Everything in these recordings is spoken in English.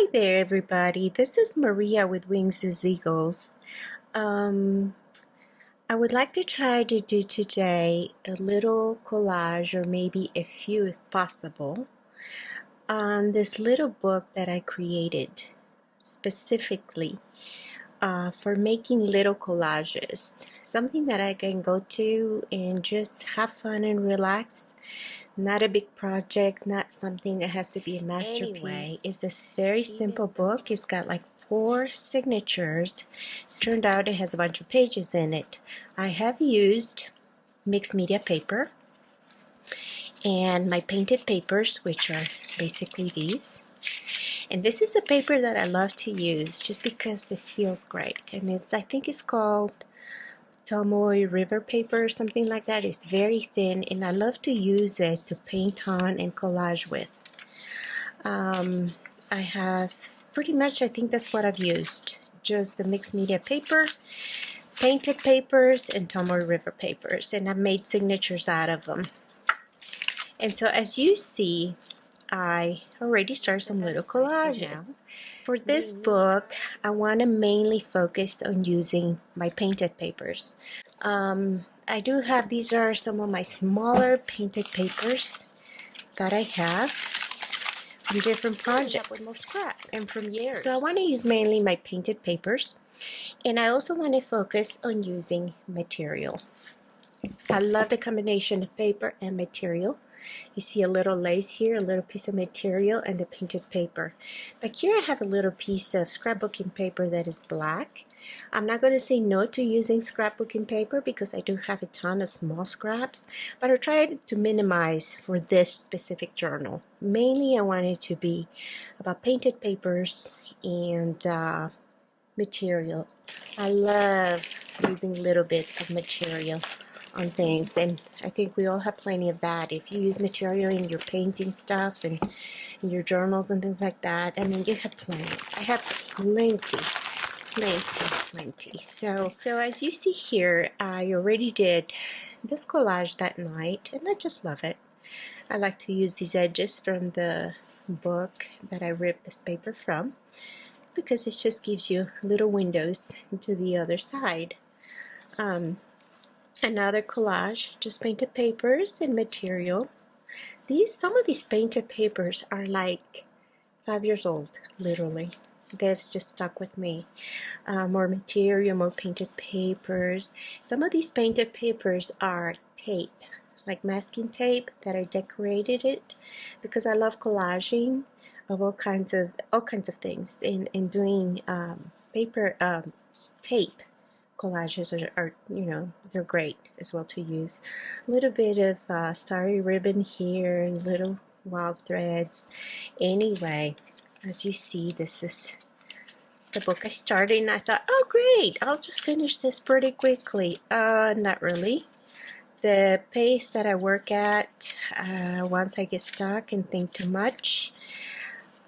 Hi there, everybody. This is Maria with Wings as Eagles. I would like to try to do today a little collage, or maybe a few if possible, on this little book that I created specifically for making little collages. Something that I can go to and just have fun and relax. Not a big project, not something that has to be a masterpiece. Anyway, it's this very simple book. It's got like 4 signatures. Turned out it has a bunch of pages in it. I have used mixed media paper and my painted papers, which are basically these. And this is a paper that I love to use just because it feels great. And I think it's called Tomoe River paper or something like that. It's very thin and I love to use it to paint on and collage with. I have pretty much, I think that's what I've used. Just the mixed media paper, painted papers, and Tomoe River papers, and I've made signatures out of them. And so as you see, I already started some little collages. For this book, I want to mainly focus on using my painted papers. I do have, these are some of my smaller painted papers that I have from different projects and from years. So I want to use mainly my painted papers, and I also want to focus on using materials. I love the combination of paper and material. You see a little lace here, a little piece of material, and the painted paper. Back here I have a little piece of scrapbooking paper that is black. I'm not going to say no to using scrapbooking paper because I do have a ton of small scraps, but I tried to minimize for this specific journal. Mainly I want it to be about painted papers and material. I love using little bits of material on things, and I think we all have plenty of that. If you use material in your painting stuff and in your journals and things like that, I mean, you have plenty. I have plenty. So as you see here, I already did this collage that night, and I just love it. I like to use these edges from the book that I ripped this paper from, because it just gives you little windows to the other side. Another collage, just painted papers and material. Some of these painted papers are like 5 years old, literally. They've just stuck with me. More material, more painted papers. Some of these painted papers are tape, like masking tape that I decorated it, because I love collaging of all kinds of things, and doing paper tape collages are, you know, they're great as well to use. A little bit of starry ribbon here and little wild threads. Anyway, as you see, this is the book I started, and I thought, oh great, I'll just finish this pretty quickly. Not really. The pace that I work at, once I get stuck and think too much,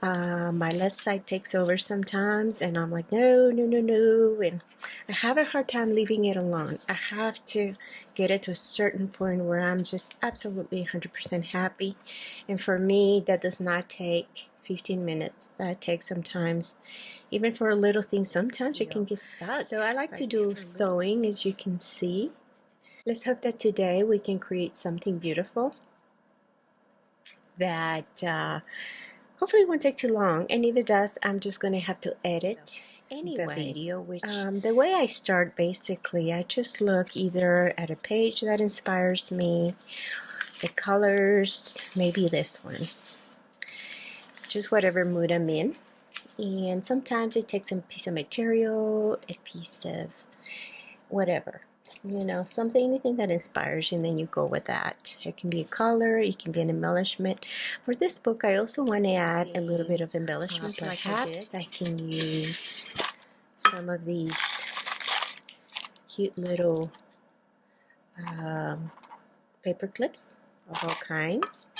my left side takes over sometimes, and I'm like, no, and I have a hard time leaving it alone. I have to get it to a certain point where I'm just absolutely 100% happy, and for me, that does not take 15 minutes. That takes sometimes, even for a little thing, sometimes you can get stuck. So I like to do sewing, as you can see. Let's hope that today we can create something beautiful that hopefully it won't take too long, and if it does, I'm just going to have to edit the video. The way I start, basically, I just look either at a page that inspires me, the colors, maybe this one, just whatever mood I'm in, and sometimes it takes a piece of material, a piece of whatever. You know, anything that inspires you, and then you go with that. It can be a color, it can be an embellishment. For this book, I also want to add a little bit of embellishment. Perhaps I can use some of these cute little paper clips of all kinds.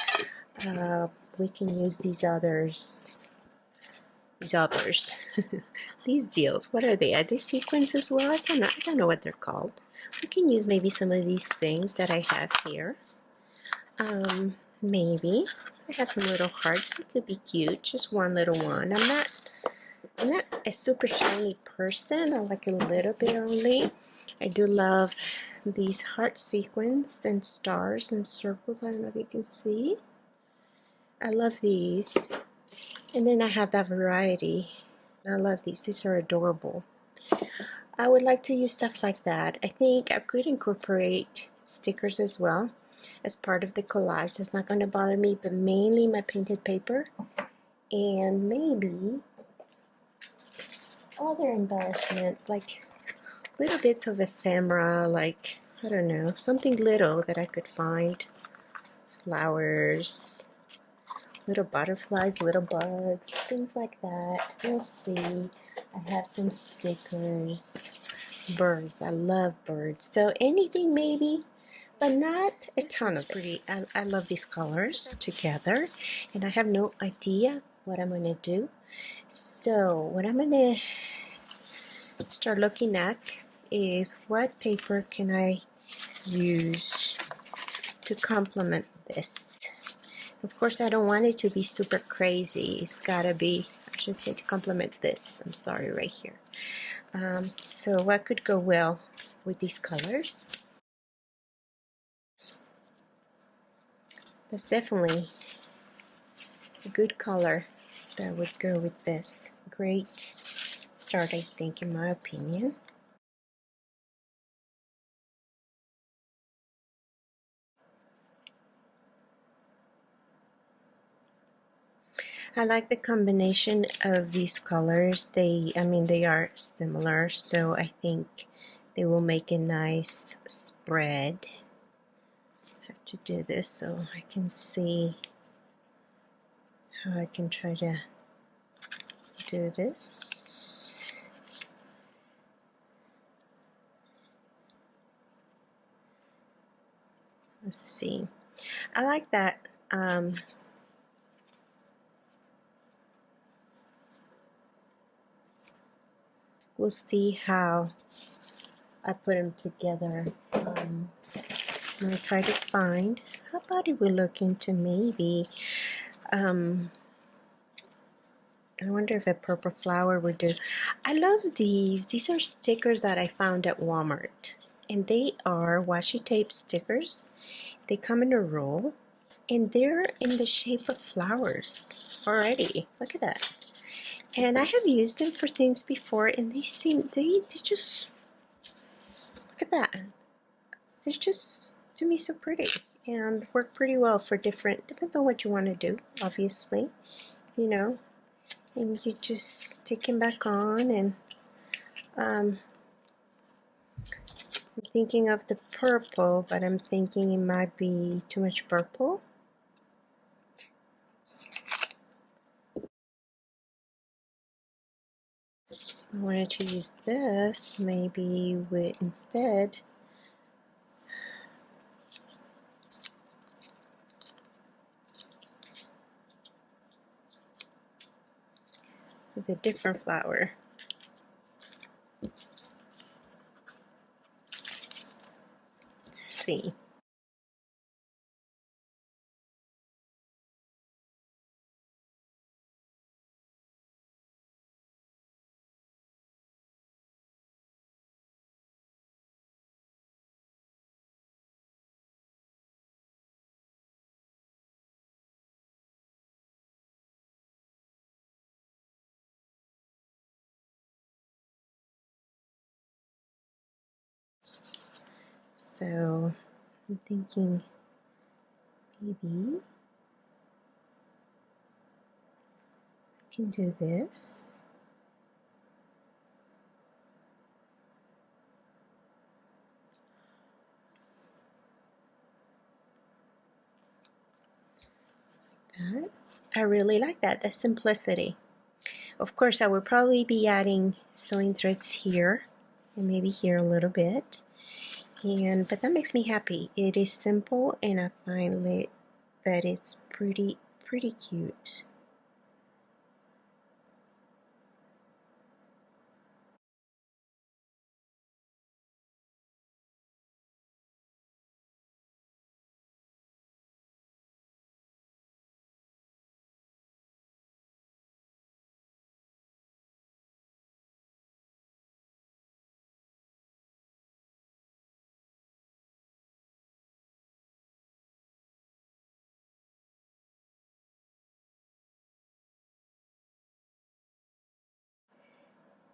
We can use these others. These deals, what are they? Are they sequins as well? I don't know what they're called. We can use maybe some of these things that I have here. Maybe I have some little hearts. It could be cute, just one little one. I'm not I'm not a super shiny person. I like a little bit only. I do love these heart sequins and stars and circles. I don't know if you can see. I love these. And then I have that variety. I love these. These are adorable. I would like to use stuff like that. I think I could incorporate stickers as well as part of the collage. That's not going to bother me, but mainly my painted paper and maybe other embellishments like little bits of ephemera, like, I don't know, something little that I could find. Flowers, little butterflies, little bugs, things like that. We'll see. I have some stickers, birds. I love birds. So anything maybe, but not a ton of it. I love these colors together, and I have no idea what I'm going to do. So what I'm going to start looking at is what paper can I use to complement this. Of course, I don't want it to be super crazy. It's gotta be, I should say, to complement this. I'm sorry, right here. So what could go well with these colors? That's definitely a good color that would go with this. Great start, I think, in my opinion. I like the combination of these colors. I mean, they are similar, so I think they will make a nice spread. I have to do this so I can see how I can try to do this. Let's see. I like that. We'll see how I put them together. I'm going to try to find, how about if we look into maybe, I wonder if a purple flower would do. I love these. These are stickers that I found at Walmart. And they are washi tape stickers. They come in a roll. And they're in the shape of flowers already. Look at that. And I have used them for things before, and they just, look at that. They're just, to me, so pretty and work pretty well for different, depends on what you want to do, obviously, you know. And you just stick them back on, and I'm thinking of the purple, but I'm thinking it might be too much purple. I wanted to use this maybe with instead with a different flower. Let's see. So I'm thinking maybe I can do this. That. I really like that, the simplicity. Of course, I will probably be adding sewing threads here and maybe here a little bit. But that makes me happy. It is simple, and I find that it's pretty cute.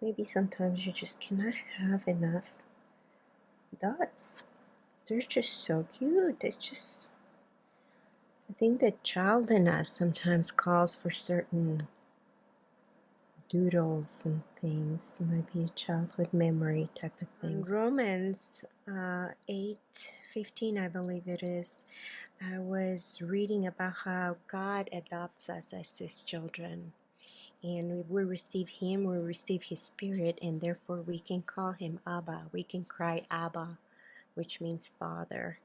maybe sometimes you just cannot have enough dots. They're just so cute. It's just, I think the child in us sometimes calls for certain doodles and things. It might be a childhood memory type of thing. In Romans 8:15, I believe it is, I was reading about how God adopts us as his children. And we receive him, we receive his spirit, and therefore we can call him Abba. We can cry Abba, which means Father.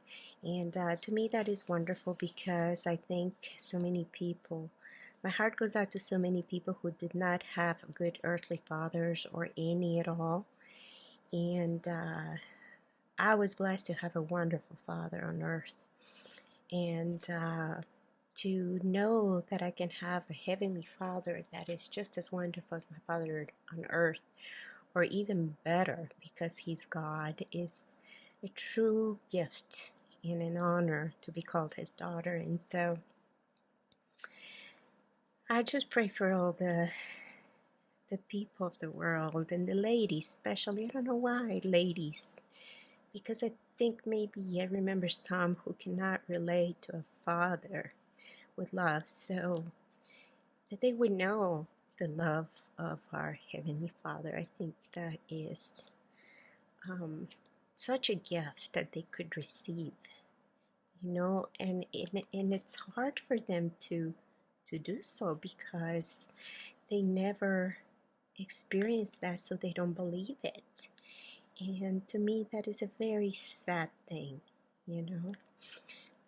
And to me, that is wonderful, because I think so many people, my heart goes out to so many people who did not have good earthly fathers or any at all. And I was blessed to have a wonderful father on earth. And to know that I can have a heavenly Father that is just as wonderful as my Father on earth, or even better because he's God, is a true gift and an honor to be called his daughter. And so I just pray for all the people of the world, and the ladies especially. I don't know why ladies, because I think maybe I remember some who cannot relate to a father with love, so that they would know the love of our Heavenly Father. I think that is such a gift that they could receive, and it's hard for them to do so, because they never experienced that, so they don't believe it. And to me, that is a very sad thing,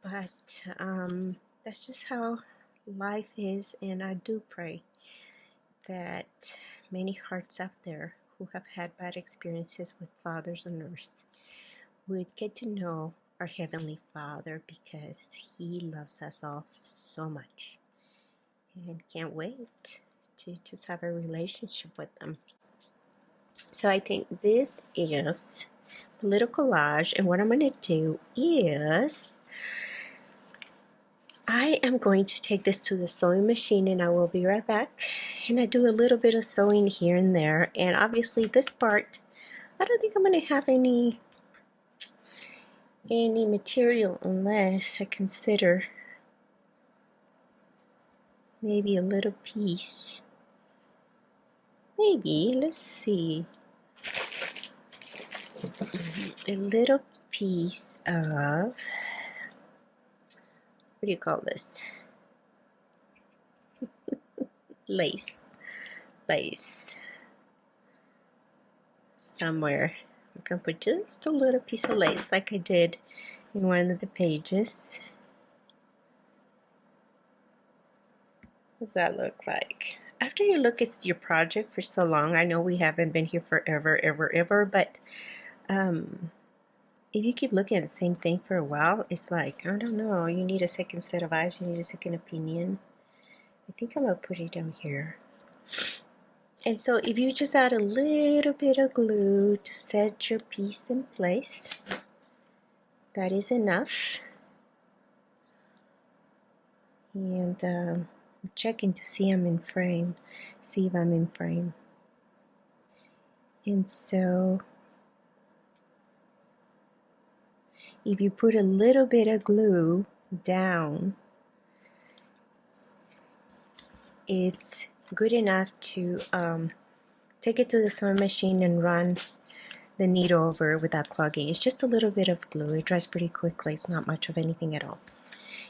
but that's just how life is. And I do pray that many hearts out there who have had bad experiences with fathers on earth would get to know our Heavenly Father, because he loves us all so much, and can't wait to just have a relationship with them. So I think this is a little collage, and what I'm going to do is I am going to take this to the sewing machine, and I will be right back. And I do a little bit of sewing here and there, and obviously this part, I don't think I'm going to have any material unless I consider maybe a little piece. Maybe, let's see, a little piece of, what do you call this? Lace somewhere. I'm gonna put just a little piece of lace like I did in one of the pages. What does that look like? After you look at your project for so long, I know we haven't been here forever, ever, but if you keep looking at the same thing for a while, it's like, I don't know, you need a second set of eyes, you need a second opinion. I think I'm gonna put it down here. And so if you just add a little bit of glue to set your piece in place, that is enough. And I'm checking to see I'm in frame, see if I'm in frame. And so if you put a little bit of glue down, it's good enough to take it to the sewing machine and run the needle over without clogging. It's just a little bit of glue. It dries pretty quickly. It's not much of anything at all.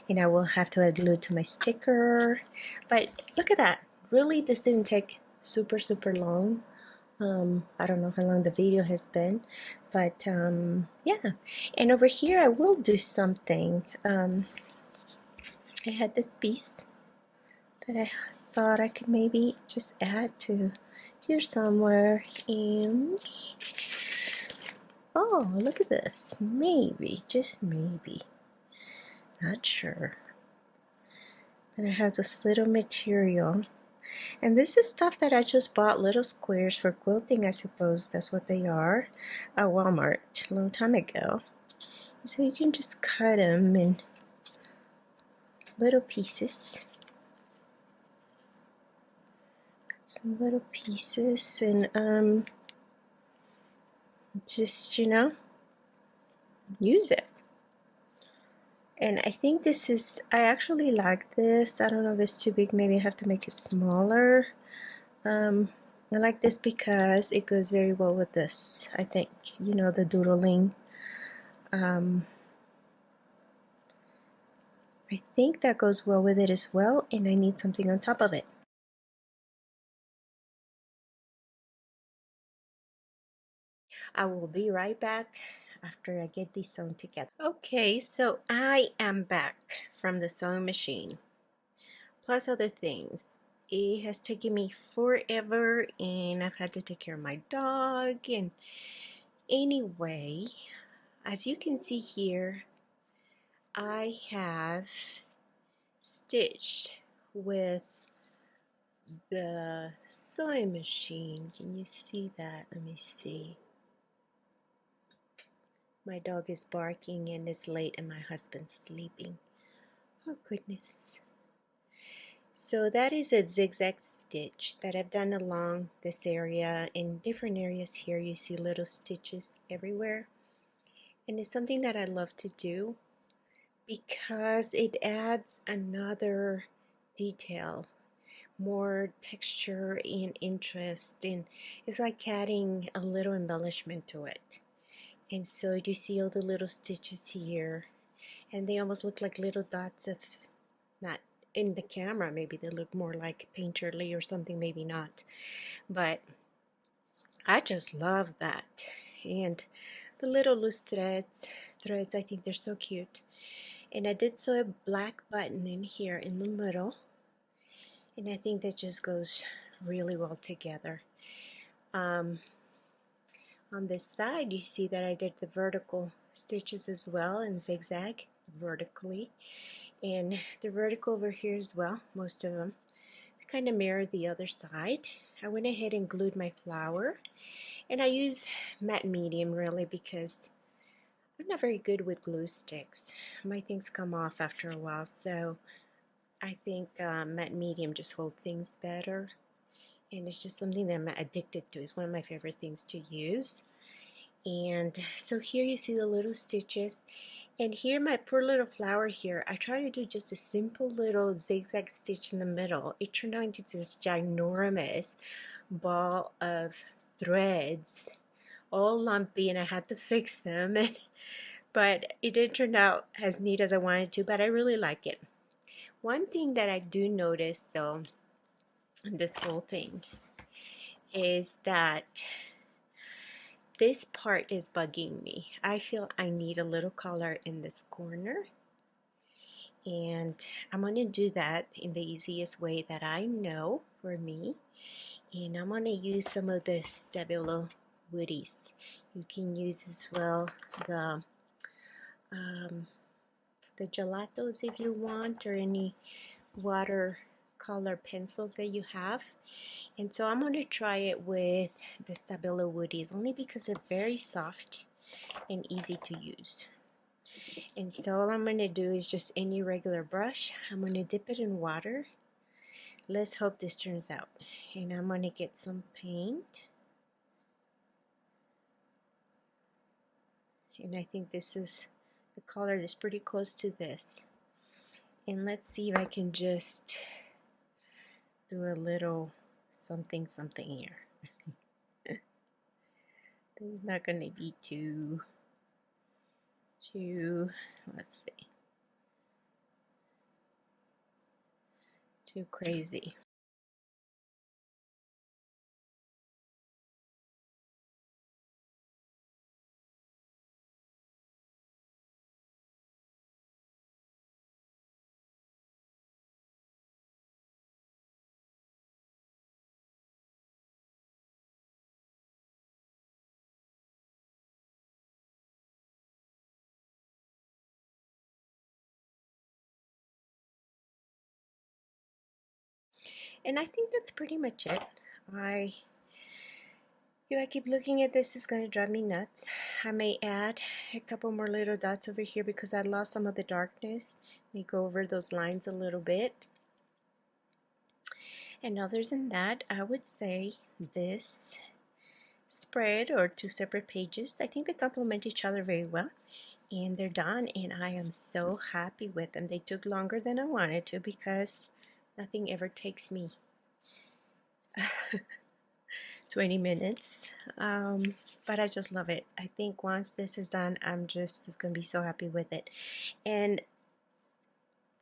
And I will have to add glue to my sticker. But look at that. Really, this didn't take super long. I don't know how long the video has been, but yeah. And over here, I will do something. I had this piece that I thought I could maybe just add to here somewhere, and oh, look at this. Maybe, just maybe, not sure, but it has this little material, and this is stuff that I just bought, little squares for quilting, I suppose that's what they are, at Walmart a long time ago. So you can just cut them in little pieces. some little pieces and just, use it. And I think this is, I actually like this. I don't know if it's too big. Maybe I have to make it smaller. I like this because it goes very well with this, I think. The doodling. I think that goes well with it as well, and I need something on top of it. I will be right back after I get these sewn together. Okay, so I am back from the sewing machine, plus other things. It has taken me forever, and I've had to take care of my dog. And anyway, as you can see here, I have stitched with the sewing machine. Can you see that? Let me see. My dog is barking and it's late and my husband's sleeping. Oh goodness. So that is a zigzag stitch that I've done along this area. In different areas here you see little stitches everywhere. And it's something that I love to do because it adds another detail, more texture and interest, and it's like adding a little embellishment to it. And so you see all the little stitches here, and they almost look like little dots of, not in the camera, maybe they look more like painterly or something, maybe not, but I just love that. And the little loose threads, I think they're so cute. And I did sew a black button in here in the middle, and I think that just goes really well together. On this side you see that I did the vertical stitches as well and zigzag vertically, and the vertical over here as well, most of them, to kind of mirror the other side. I went ahead and glued my flower, and I use matte medium really because I'm not very good with glue sticks. My things come off after a while, so I think matte medium just holds things better, and it's just something that I'm addicted to. It's one of my favorite things to use. And so here you see the little stitches, and here my poor little flower here, I tried to do just a simple little zigzag stitch in the middle. It turned out into this ginormous ball of threads, all lumpy, and I had to fix them. But it didn't turn out as neat as I wanted to, but I really like it. One thing that I do notice though in this whole thing is that this part is bugging me. I feel I need a little color in this corner, and I'm going to do that in the easiest way that I know for me. And I'm going to use some of the Stabilo Woodies. You can use as well the gelatos if you want, or any watercolor pencils that you have. And so I'm going to try it with the Stabilo Woodies only because they're very soft and easy to use. And so all I'm going to do is just any regular brush. I'm going to dip it in water. Let's hope this turns out. And I'm going to get some paint. And I think this is the color that's pretty close to this. And let's see if I can just do a little something here. This is not going to be too, let's see, too crazy. And I think that's pretty much it. If I keep looking at this, it's going to drive me nuts. I may add a couple more little dots over here because I lost some of the darkness. Let me go over those lines a little bit. And other than that, I would say this spread or two separate pages, I think they complement each other very well. And they're done, and I am so happy with them. They took longer than I wanted to because nothing ever takes me 20 minutes. But I just love it. I think once this is done, I'm just going to be so happy with it. And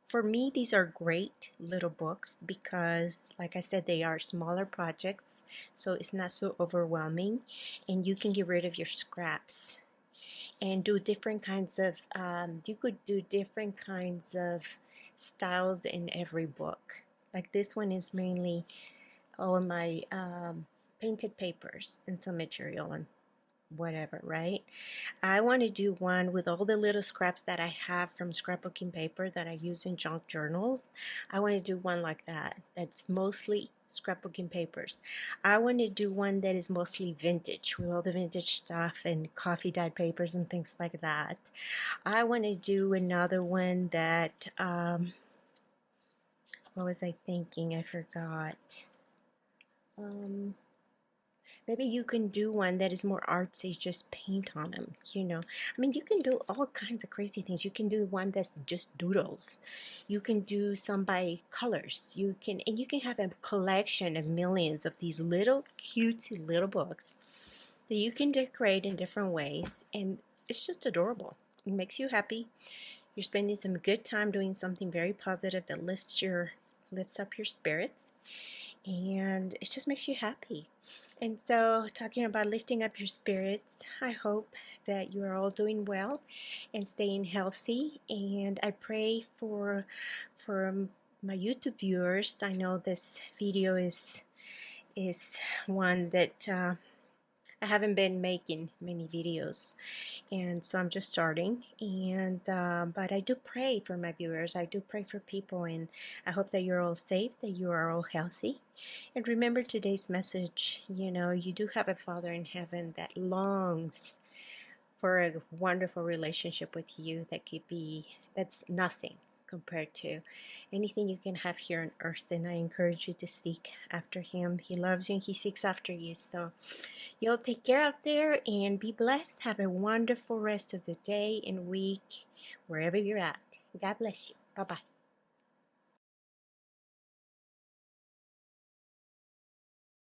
for me, these are great little books because, like I said, they are smaller projects, so it's not so overwhelming, and you can get rid of your scraps and do different kinds of, you could do different kinds of styles in every book. Like this one is mainly all my painted papers and some material and whatever, right? I want to do one with all the little scraps that I have from scrapbooking paper that I use in junk journals. I want to do one like that, that's mostly scrapbooking papers. I want to do one that is mostly vintage with all the vintage stuff and coffee dyed papers and things like that. I want to do another one that, what was I thinking? I forgot. Maybe you can do one that is more artsy, just paint on them, you know. I mean, you can do all kinds of crazy things. You can do one that's just doodles. You can do some by colors. And you can have a collection of millions of these little cutesy little books that you can decorate in different ways, and it's just adorable. It makes you happy. You're spending some good time doing something very positive that lifts up your spirits, and it just makes you happy. And so, talking about lifting up your spirits, I hope that you are all doing well and staying healthy. And I pray for my YouTube viewers. I know this video is one that I haven't been making many videos, and so I'm just starting. And but I do pray for my viewers. I do pray for people, and I hope that you're all safe, that you are all healthy. And remember today's message. You know, you do have a Father in heaven that longs for a wonderful relationship with you that's nothing compared to anything you can have here on earth. And I encourage you to seek after him. He loves you and he seeks after you. So y'all take care out there and be blessed. Have a wonderful rest of the day and week wherever you're at. God bless you. Bye bye.